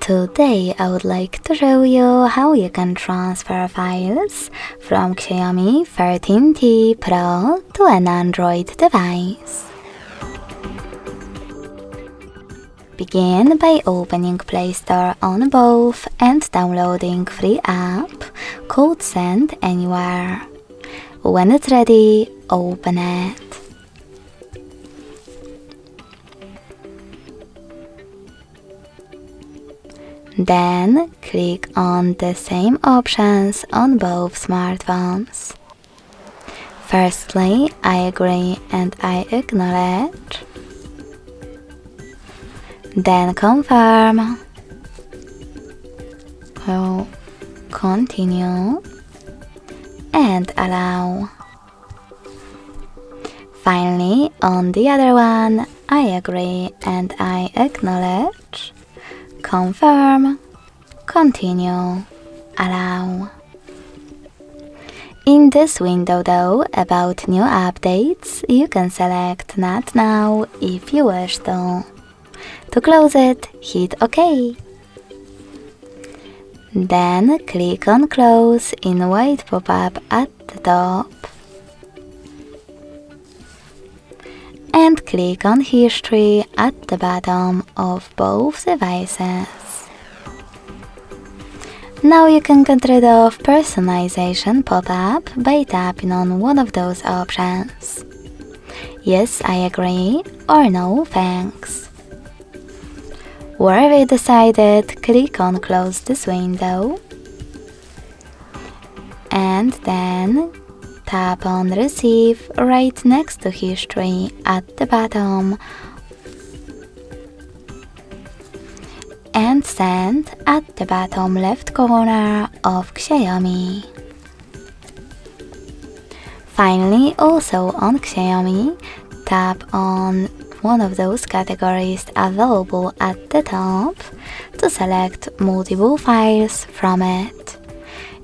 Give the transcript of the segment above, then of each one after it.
Today I would like to show you how you can transfer files from Xiaomi 13T Pro to an Android device. Begin by opening Play Store on both and downloading free app called Send Anywhere. When it's ready, open it. Then click on the same options on both smartphones. Firstly, I agree and I acknowledge. Then confirm. Continue and allow. Finally, on the other one, I agree and I acknowledge. Confirm, continue, allow. In this window though, about new updates, you can select Not Now if you wish to. To close it, hit OK. Then click on Close in white pop-up at the top. And click on History at the bottom of both devices. Now you can get rid of personalization pop-up by tapping on one of those options. Yes, I agree, or no, thanks. Wherever you decided, click on Close this window. And then tap on Receive right next to History at the bottom and Send at the bottom left corner of Xiaomi. Finally, also on Xiaomi, tap on one of those categories available at the top to select multiple files from it.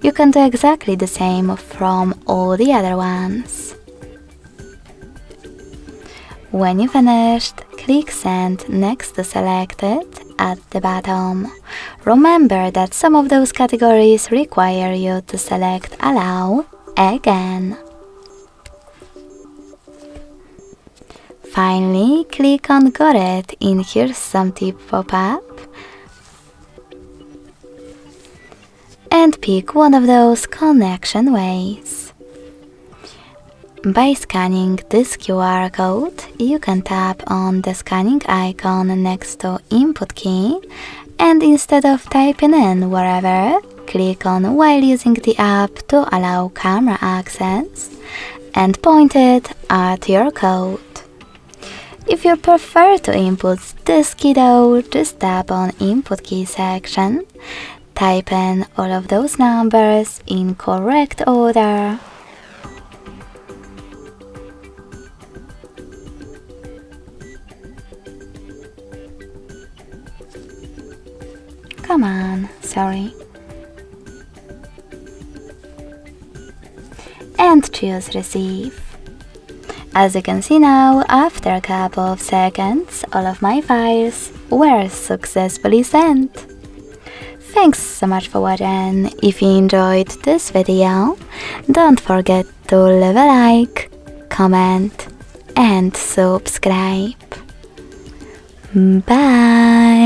You can do exactly the same from all the other ones. When you finished, click Send next to Selected at the bottom. Remember that some of those categories require you to select Allow again. Finally, click on Got It in Here's Some Tip pop-up and pick one of those connection ways. By scanning this QR code, you can tap on the scanning icon next to Input key and instead of typing in wherever, click on while using the app to allow camera access and point it at your code. If you prefer to input this key though, just tap on Input key section. Type in all of those numbers in correct order. Come on, sorry. And choose Receive. As you can see now, after a couple of seconds, all of my files were successfully sent. Thanks so much for watching. If you enjoyed this video, don't forget to leave a like, comment and subscribe. Bye!